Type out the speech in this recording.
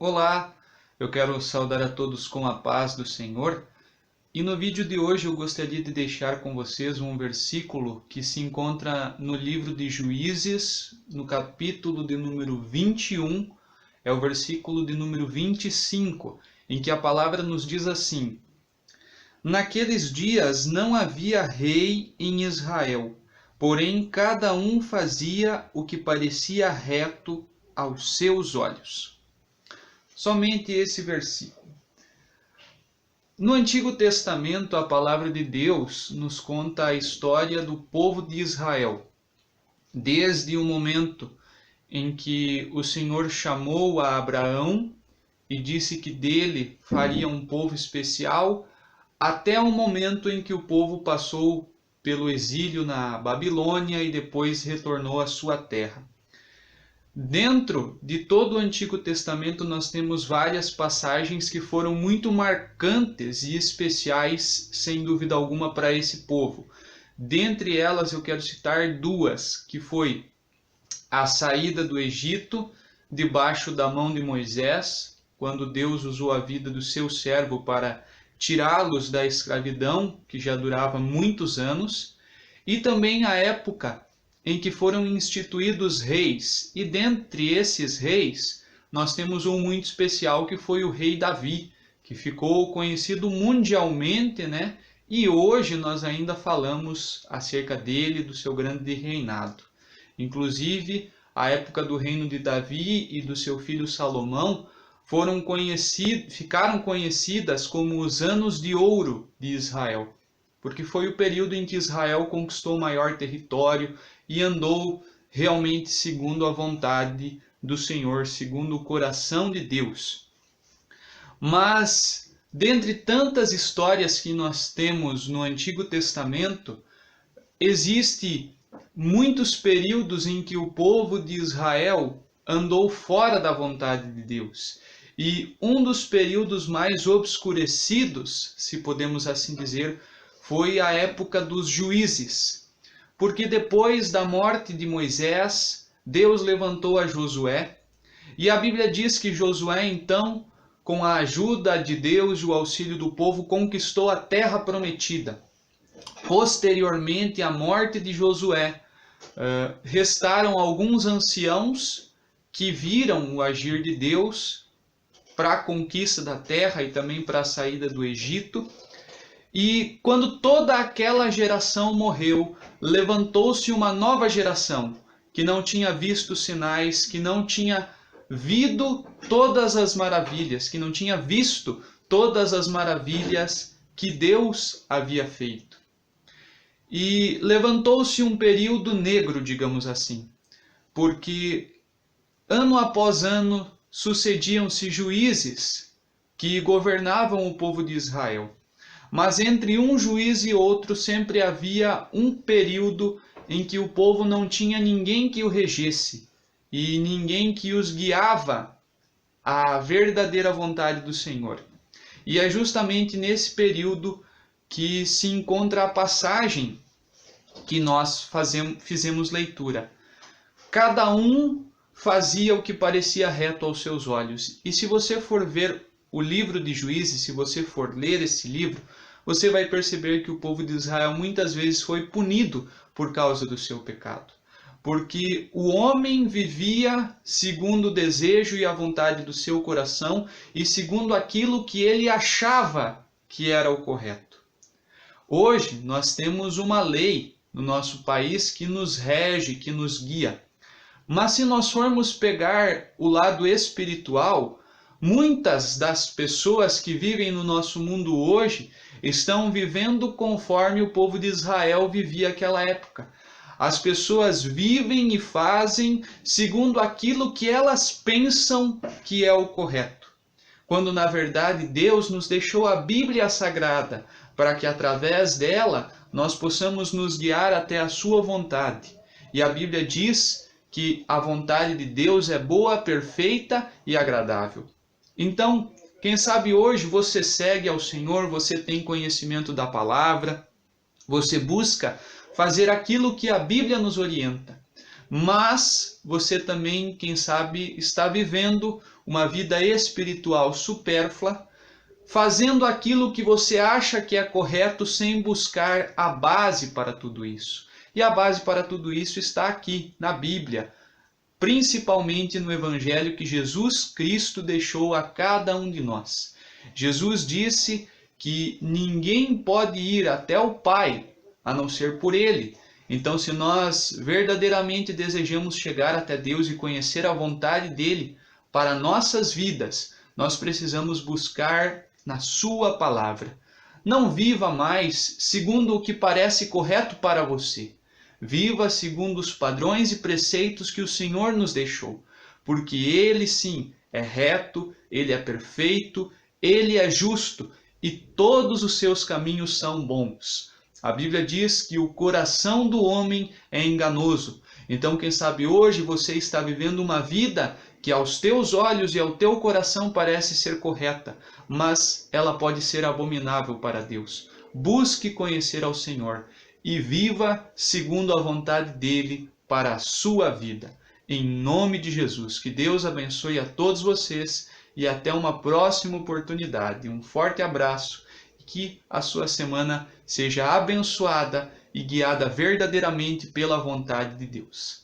Olá, eu quero saudar a todos com a paz do Senhor e no vídeo de hoje eu gostaria de deixar com vocês um versículo que se encontra no livro de Juízes, no capítulo de número 21, é o versículo de número 25, em que a palavra nos diz assim: Naqueles dias não havia rei em Israel, porém cada um fazia o que parecia reto aos seus olhos. Somente esse versículo. No Antigo Testamento, a palavra de Deus nos conta a história do povo de Israel, desde o momento em que o Senhor chamou a Abraão e disse que dele faria um povo especial, até o momento em que o povo passou pelo exílio na Babilônia e depois retornou à sua terra. Dentro de todo o Antigo Testamento nós temos várias passagens que foram muito marcantes e especiais, sem dúvida alguma, para esse povo. Dentre elas eu quero citar duas, que foi a saída do Egito, debaixo da mão de Moisés, quando Deus usou a vida do seu servo para tirá-los da escravidão, que já durava muitos anos, e também a época em que foram instituídos reis. E dentre esses reis, nós temos um muito especial que foi o rei Davi, que ficou conhecido mundialmente, né? E hoje nós ainda falamos acerca dele, do seu grande reinado. Inclusive, a época do reino de Davi e do seu filho Salomão ficaram conhecidas como os anos de ouro de Israel, porque foi o período em que Israel conquistou maior território e andou realmente segundo a vontade do Senhor, segundo o coração de Deus. Mas, dentre tantas histórias que nós temos no Antigo Testamento, existe muitos períodos em que o povo de Israel andou fora da vontade de Deus. E um dos períodos mais obscurecidos, se podemos assim dizer, foi a época dos juízes. Porque depois da morte de Moisés, Deus levantou a Josué, e a Bíblia diz que Josué, então, com a ajuda de Deus e o auxílio do povo, conquistou a terra prometida. Posteriormente à morte de Josué, restaram alguns anciãos que viram o agir de Deus para a conquista da terra e também para a saída do Egito. E quando toda aquela geração morreu, levantou-se uma nova geração que não tinha visto sinais, que não tinha visto todas as maravilhas, que não tinha visto todas as maravilhas que Deus havia feito. E levantou-se um período negro, digamos assim, porque ano após ano sucediam-se juízes que governavam o povo de Israel. Mas entre um juiz e outro sempre havia um período em que o povo não tinha ninguém que o regesse e ninguém que os guiava à verdadeira vontade do Senhor. E é justamente nesse período que se encontra a passagem que nós fizemos leitura. Cada um fazia o que parecia reto aos seus olhos. E se você for ver o livro de Juízes, se você for ler esse livro, você vai perceber que o povo de Israel muitas vezes foi punido por causa do seu pecado. Porque o homem vivia segundo o desejo e a vontade do seu coração e segundo aquilo que ele achava que era o correto. Hoje nós temos uma lei no nosso país que nos rege, que nos guia. Mas se nós formos pegar o lado espiritual, muitas das pessoas que vivem no nosso mundo hoje estão vivendo conforme o povo de Israel vivia naquela época. As pessoas vivem e fazem segundo aquilo que elas pensam que é o correto. Quando na verdade Deus nos deixou a Bíblia Sagrada para que através dela nós possamos nos guiar até a sua vontade. E a Bíblia diz que a vontade de Deus é boa, perfeita e agradável. Então, quem sabe hoje você segue ao Senhor, você tem conhecimento da palavra, você busca fazer aquilo que a Bíblia nos orienta. mas você também, quem sabe, está vivendo uma vida espiritual supérflua, fazendo aquilo que você acha que é correto sem buscar a base para tudo isso. E a base para tudo isso está aqui, na Bíblia, principalmente no Evangelho que Jesus Cristo deixou a cada um de nós. Jesus disse que ninguém pode ir até o Pai a não ser por Ele. Então, se nós verdadeiramente desejamos chegar até Deus e conhecer a vontade dEle para nossas vidas, nós precisamos buscar na Sua palavra. Não viva mais segundo o que parece correto para você. Viva segundo os padrões e preceitos que o Senhor nos deixou, porque Ele sim é reto, Ele é perfeito, Ele é justo e todos os seus caminhos são bons. A Bíblia diz que o coração do homem é enganoso. Então, quem sabe hoje você está vivendo uma vida que aos teus olhos e ao teu coração parece ser correta, mas ela pode ser abominável para Deus. Busque conhecer ao Senhor e viva segundo a vontade dele para a sua vida. Em nome de Jesus, que Deus abençoe a todos vocês e até uma próxima oportunidade. Um forte abraço e que a sua semana seja abençoada e guiada verdadeiramente pela vontade de Deus.